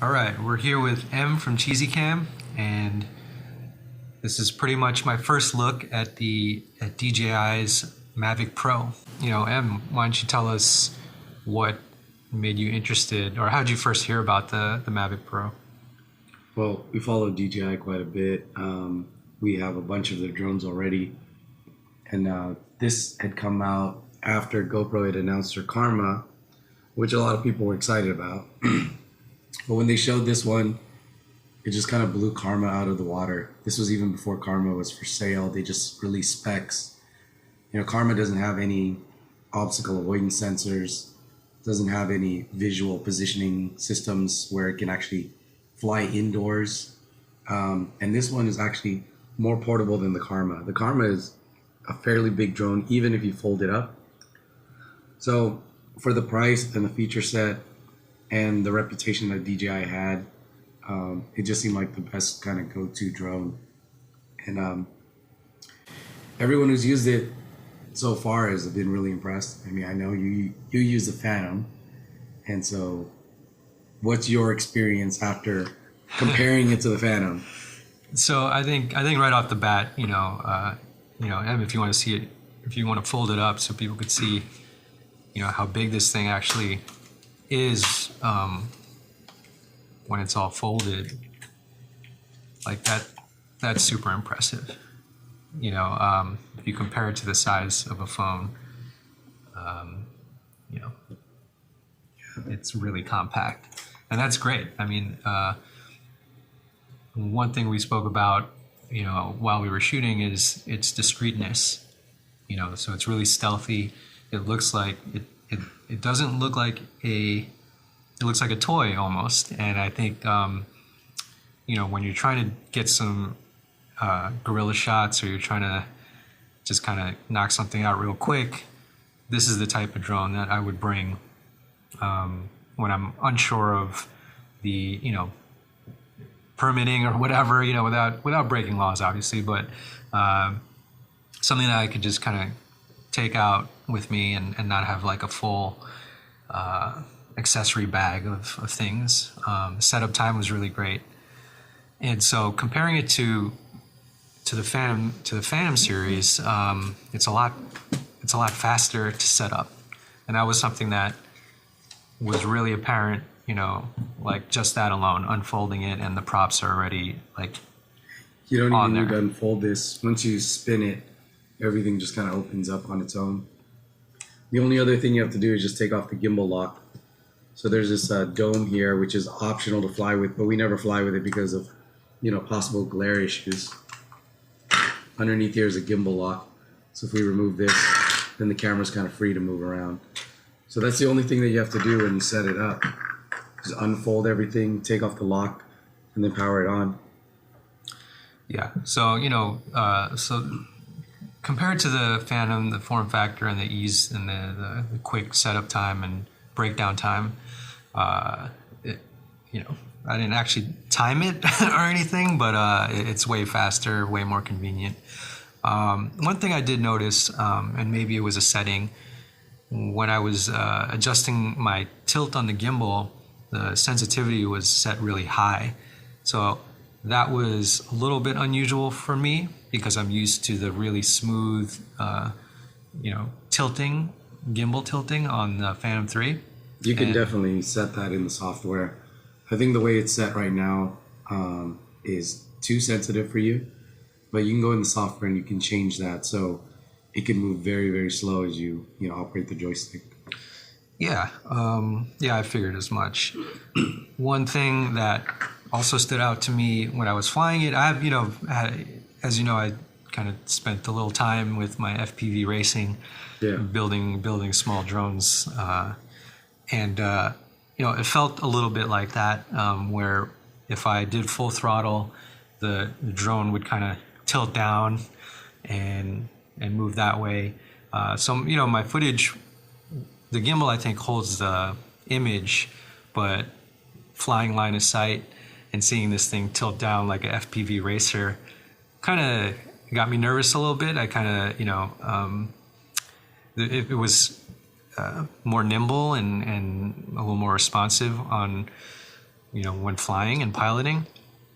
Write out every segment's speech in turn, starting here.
All right, we're here with M from Cheesycam, and this is pretty much my first look at DJI's Mavic Pro. M, why don't you tell us what made you interested, or how did you first hear about the Mavic Pro? Well, we follow DJI quite a bit. We have a bunch of their drones already, and this had come out after GoPro had announced their Karma, which a lot of people were excited about. But when they showed this one, it just kind of blew Karma out of the water. This was even before Karma was for sale. They just released specs. Karma doesn't have any obstacle avoidance sensors, doesn't have any visual positioning systems where it can actually fly indoors. And this one is actually more portable than the Karma. The Karma is a fairly big drone, even if you fold it up. So for the price and the feature set and the reputation that DJI had, it just seemed like the best kind of go-to drone. And everyone who's used it so far has been really impressed. I mean, I know you use the Phantom, and so what's your experience after comparing it to the Phantom? So I think right off the bat, M, if you want to see it, if you want to fold it up so people could see, how big this thing actually is when it's all folded, like that's super impressive. If you compare it to the size of a phone, it's really compact, and that's great. I mean, one thing we spoke about, while we were shooting is its discreetness. So it's really stealthy. It looks like it doesn't look like it looks like a toy almost. And I think, when you're trying to get some guerrilla shots, or you're trying to just kind of knock something out real quick, this is the type of drone that I would bring when I'm unsure of the, permitting or whatever, without breaking laws, obviously, but something that I could just kind of take out with me and not have like a full accessory bag of things. Setup time was really great, and so comparing it to the Phantom series, it's a lot faster to set up, and that was something that was really apparent. Like just that alone, unfolding it, and the props are already like You don't on even need there. to unfold this. Once you spin it, everything just kind of opens up on its own. The only other thing you have to do is just take off the gimbal lock. So there's this dome here, which is optional to fly with, but we never fly with it because of, possible glare issues. Underneath here is a gimbal lock. So if we remove this, then the camera's kind of free to move around. So that's the only thing that you have to do when you set it up. Just unfold everything, take off the lock, and then power it on. Yeah. So so compared to the Phantom, the form factor and the ease and the quick setup time and breakdown time, I didn't actually time it or anything, but it's way faster, way more convenient. One thing I did notice, and maybe it was a setting, when I was adjusting my tilt on the gimbal, the sensitivity was set really high. So that was a little bit unusual for me because I'm used to the really smooth, gimbal tilting on the Phantom 3. You can definitely set that in the software. I think the way it's set right now is too sensitive for you, but you can go in the software and you can change that so it can move very, very slow as you operate the joystick. Yeah, I figured as much. One thing that also stood out to me when I was flying it, I kind of spent a little time with my FPV racing, building small drones, and it felt a little bit like that, where if I did full throttle, the drone would kind of tilt down and move that way. So my footage. The gimbal, I think, holds the image, but flying line of sight and seeing this thing tilt down like a FPV racer kind of got me nervous a little bit. I kind of, it was more nimble and a little more responsive on when flying and piloting.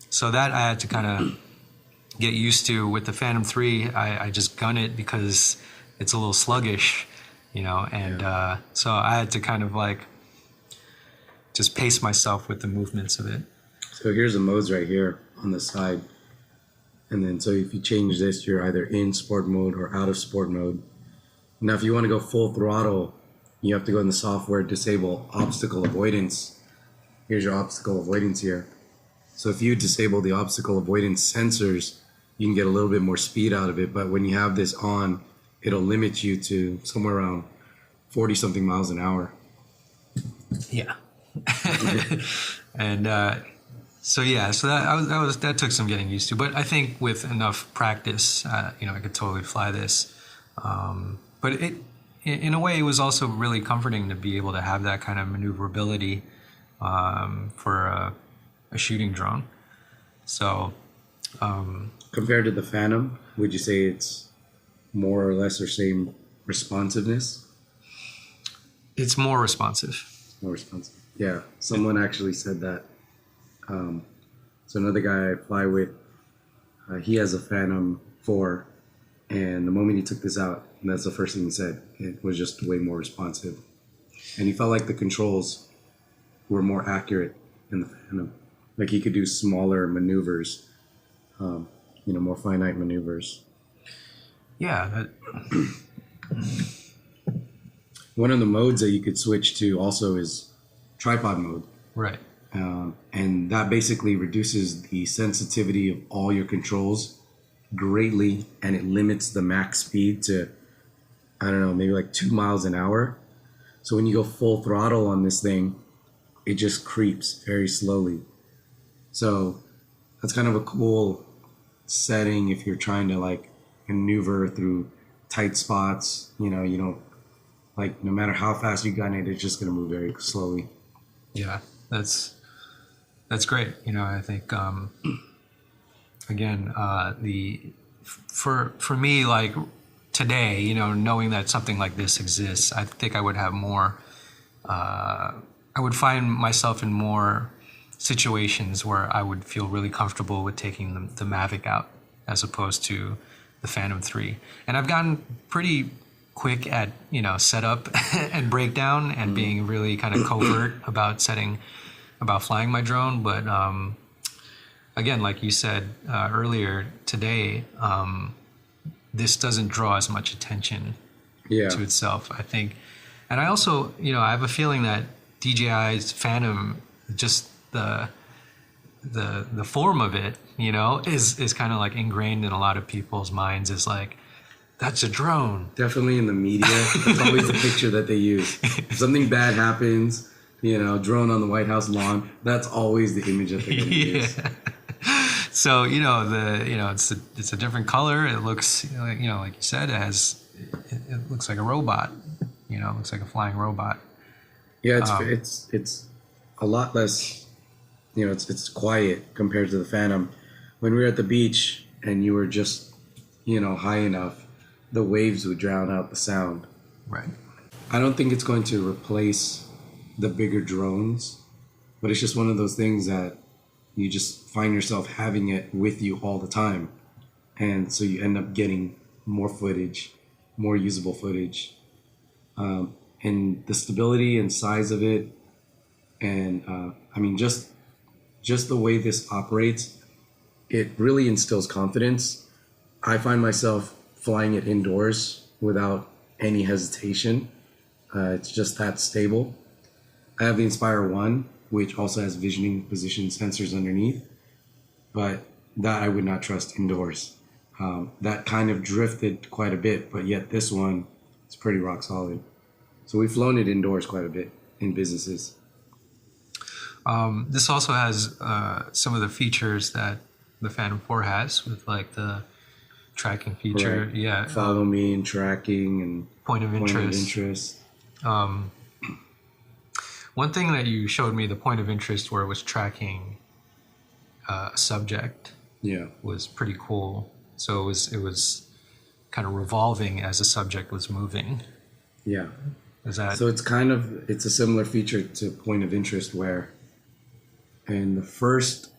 So that I had to kind of get used to. With the Phantom 3, I just gun it because it's a little sluggish, and so I had to kind of like just pace myself with the movements of it. So here's the modes right here on the side. And then so if you change this, you're either in sport mode or out of sport mode. Now, if you want to go full throttle, you have to go in the software, disable obstacle avoidance. Here's your obstacle avoidance here. So if you disable the obstacle avoidance sensors, you can get a little bit more speed out of it. But when you have this on, it'll limit you to somewhere around 40 something miles an hour. Yeah. And so that took some getting used to. But I think with enough practice, I could totally fly this. But in a way, it was also really comforting to be able to have that kind of maneuverability for a shooting drone. So compared to the Phantom, would you say it's more or less or same responsiveness? It's more responsive. More responsive. Yeah, someone actually said that. So another guy I fly with, he has a Phantom 4, and the moment he took this out, and that's the first thing he said, it was just way more responsive. And he felt like the controls were more accurate in the Phantom. Like he could do smaller maneuvers, more finite maneuvers. Yeah. One of the modes that you could switch to also is tripod mode. Right. And that basically reduces the sensitivity of all your controls greatly, and it limits the max speed to, I don't know, maybe like 2 miles an hour. So when you go full throttle on this thing, it just creeps very slowly. So that's kind of a cool setting if you're trying to like maneuver through tight spots. You don't, like, no matter how fast you gun it, it's just going to move very slowly. Yeah, that's great. I think again, for me, like today, knowing that something like this exists, I think I would have more. I would find myself in more situations where I would feel really comfortable with taking the Mavic out as opposed to the Phantom 3. And I've gotten pretty quick at setup and breakdown and being really kind of covert about flying my drone. But again, like you said earlier today, this doesn't draw as much attention to itself, I think. And I also, I have a feeling that DJI's Phantom, just the form of it, is kind of like ingrained in a lot of people's minds as like, that's a drone. Definitely in the media, that's always the picture that they use. If something bad happens, drone on the White House lawn, that's always the image that they're going to use. So it's a different color. It looks like you said, it looks like a robot. It looks like a flying robot. Yeah, it's a lot less. It's quiet compared to the Phantom. When we were at the beach and you were just high enough, the waves would drown out the sound. Right. I don't think it's going to replace the bigger drones, but it's just one of those things that you just find yourself having it with you all the time. And so you end up getting more footage, more usable footage. And the stability and size of it, and just the way this operates, it really instills confidence. I find myself flying it indoors without any hesitation. It's just that stable. I have the Inspire 1, which also has visioning position sensors underneath, but that I would not trust indoors. That kind of drifted quite a bit, but yet this one is pretty rock solid. So we've flown it indoors quite a bit in businesses. This also has some of the features that the Phantom 4 has, with like the tracking feature. Right. Yeah. Follow me and tracking and point of interest. One thing that you showed me, the point of interest where it was tracking a subject, was pretty cool. So it was kind of revolving as a subject was moving. Yeah. Is that so? It's a similar feature to point of interest where And the first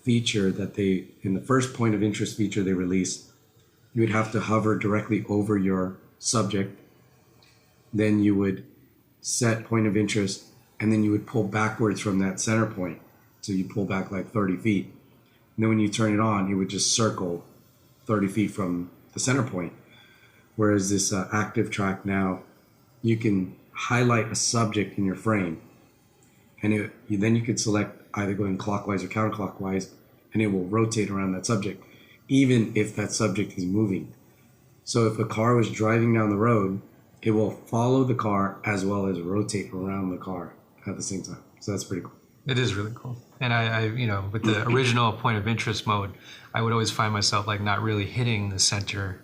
feature that in the first point of interest feature they released, you would have to hover directly over your subject. Then you would set point of interest, and then you would pull backwards from that center point. So you pull back like 30 feet. And then when you turn it on, it would just circle 30 feet from the center point. Whereas this active track now, you can highlight a subject in your frame, and then you could select either going clockwise or counterclockwise, and it will rotate around that subject, even if that subject is moving. So if a car was driving down the road, it will follow the car as well as rotate around the car at the same time. So that's pretty cool. It is really cool. And I with the original point of interest mode, I would always find myself like not really hitting the center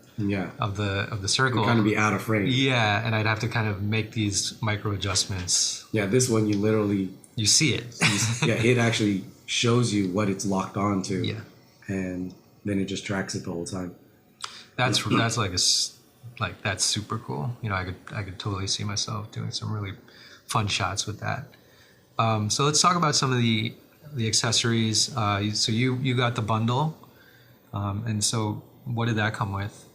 of the circle. It'd kind of be out of frame. Yeah, and I'd have to kind of make these micro adjustments. Yeah, this one you see it. It actually shows you what it's locked on to. Yeah. And then it just tracks it the whole time. That's that's super cool. I could totally see myself doing some really fun shots with that. So let's talk about some of the accessories. So you got the bundle, and so what did that come with?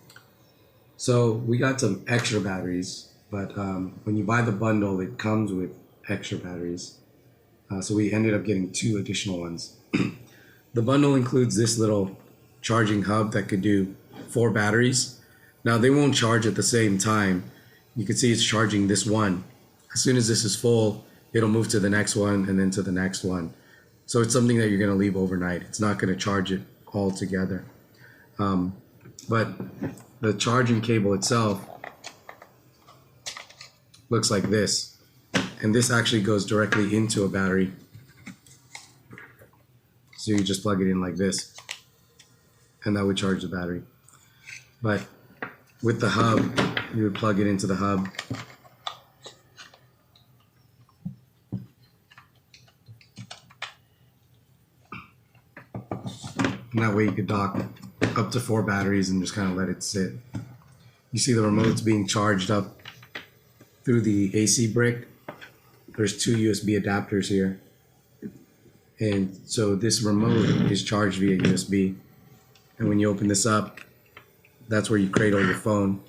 So we got some extra batteries, but when you buy the bundle, it comes with extra batteries. So we ended up getting 2 additional ones. The bundle includes this little charging hub that could do 4 batteries. Now they won't charge at the same time. You can see it's charging this one. As soon as this is full, it'll move to the next one and then to the next one. So it's something that you're going to leave overnight. It's not going to charge it all together. But the charging cable itself looks like this. And this actually goes directly into a battery. So you just plug it in like this, and that would charge the battery. But with the hub, you would plug it into the hub. And that way you could dock up to 4 batteries and just kind of let it sit. You see the remote's being charged up through the AC brick. There's 2 USB adapters here. And so this remote is charged via USB. And when you open this up, that's where you cradle your phone.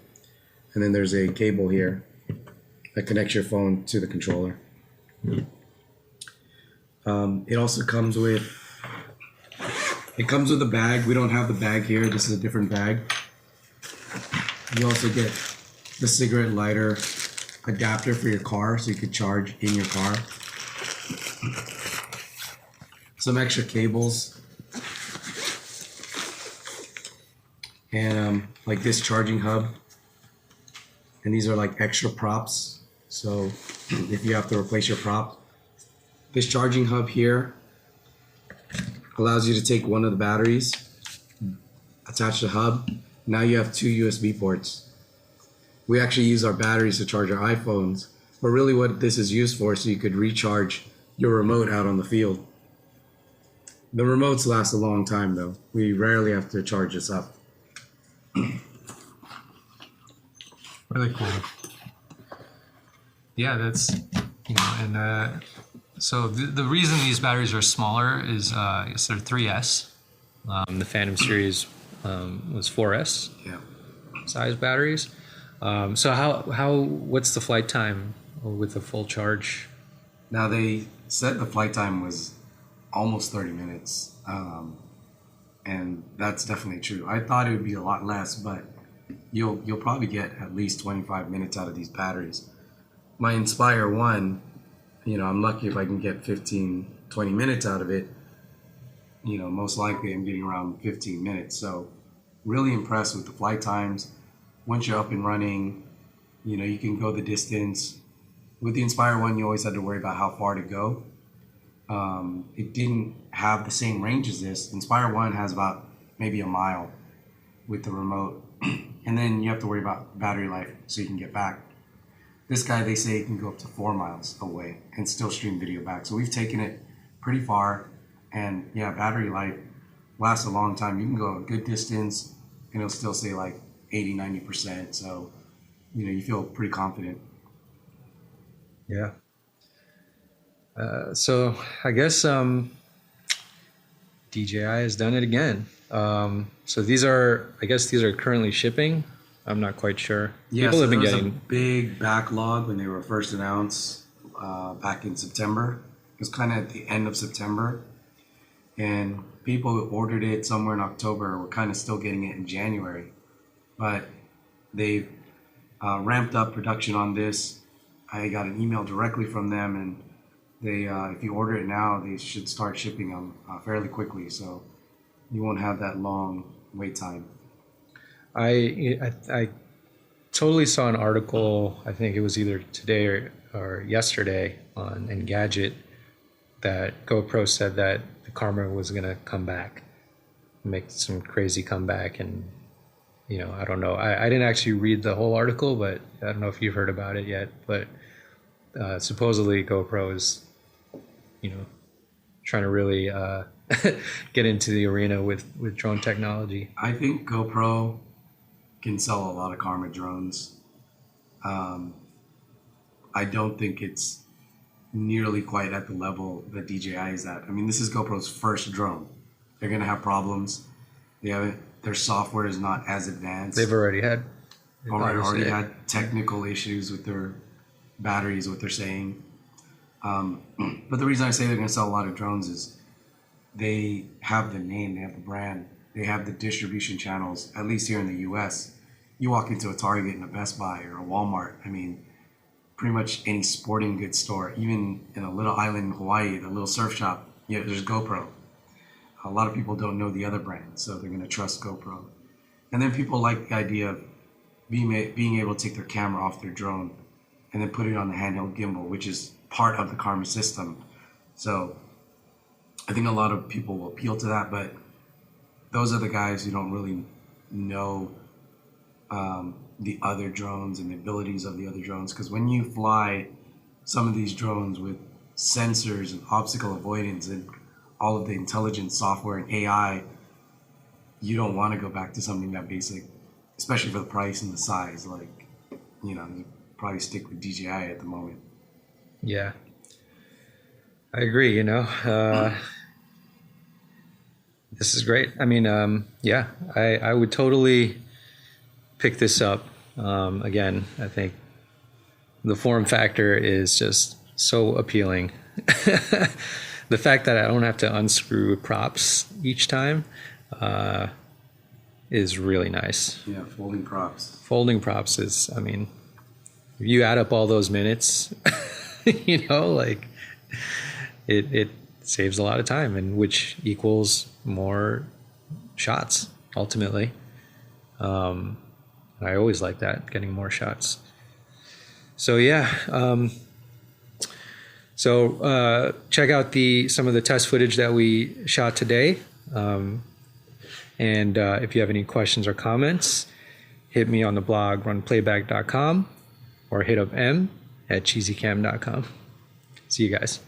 And then there's a cable here that connects your phone to the controller. It also comes with a bag. We don't have the bag here. This is a different bag. You also get the cigarette lighter adapter for your car, so you could charge in your car. Some extra cables. And like this charging hub. And these are like extra props. So if you have to replace your prop, this charging hub here allows you to take one of the batteries, attach the hub. Now you have 2 USB ports. We actually use our batteries to charge our iPhones, but really what this is used for is so you could recharge your remote out on the field. The remotes last a long time though. We rarely have to charge this up. Really cool. Yeah, that's, and so the reason these batteries are smaller is they're 3S. The Phantom series was 4S size batteries. So what's the flight time with a full charge? Now they said the flight time was almost 30 minutes. And that's definitely true. I thought it would be a lot less, but you'll probably get at least 25 minutes out of these batteries. My Inspire 1, I'm lucky if I can get 15, 20 minutes out of it. Most likely I'm getting around 15 minutes. So really impressed with the flight times. Once you're up and running, you can go the distance. With the Inspire 1, you always had to worry about how far to go. It didn't have the same range as this. Inspire 1 has about maybe a mile with the remote. And then you have to worry about battery life so you can get back. This guy, they say, can go up to 4 miles away and still stream video back. So we've taken it pretty far. And yeah, battery life lasts a long time. You can go a good distance and it'll still say like 80, 90%. So, you feel pretty confident. Yeah. So I guess DJI has done it again. So these are, I guess these are currently shipping. I'm not quite sure. Yeah, People so have been there was getting a big backlog when they were first announced back in September. It was kind of at the end of September, and people who ordered it somewhere in October were kind of still getting it in January. But they've ramped up production on this. I got an email directly from them, and they, if you order it now, they should start shipping them fairly quickly. So you won't have that long wait time. I totally saw an article, I think it was either today or yesterday on Engadget, that GoPro said that the Karma was going to come back, make some crazy comeback. And, you know, I don't know. I didn't actually read the whole article, but I don't know if you've heard about it yet. But supposedly GoPro is, you know, trying to really get into the arena with drone technology. I think GoPro can sell a lot of Karma drones. I don't think it's nearly quite at the level that DJI is at. I mean, this is GoPro's first drone. They're gonna have problems. Their software is not as advanced. They've already had had technical issues with their batteries, what they're saying. But the reason I say they're gonna sell a lot of drones is they have the name, they have the brand, they have the distribution channels, at least here in the US. You walk into a Target and a Best Buy or a Walmart, I mean, pretty much any sporting goods store, even in a little island in Hawaii, the little surf shop, you know, there's GoPro. A lot of people don't know the other brands, so they're gonna trust GoPro. And then people like the idea of being able to take their camera off their drone and then put it on the handheld gimbal, which is part of the Karma system. So I think a lot of people will appeal to that, but those are the guys who don't really know the other drones and the abilities of the other drones. Because when you fly some of these drones with sensors and obstacle avoidance and all of the intelligent software and AI, you don't want to go back to something that basic, especially for the price and the size. Like, you know, you probably stick with DJI at the moment. Yeah, I agree. You know, this is great. I mean, yeah, I would totally pick this up. Again, I think the form factor is just so appealing. The fact that I don't have to unscrew props each time is really nice. Yeah, folding props. Folding props is, I mean, if you add up all those minutes, you know, like it saves a lot of time, and which equals more shots ultimately. I always like that, getting more shots. So yeah, check out some of the test footage that we shot today. And if you have any questions or comments, hit me on the blog runplayback.com or hit up M at cheesycam.com. See you guys.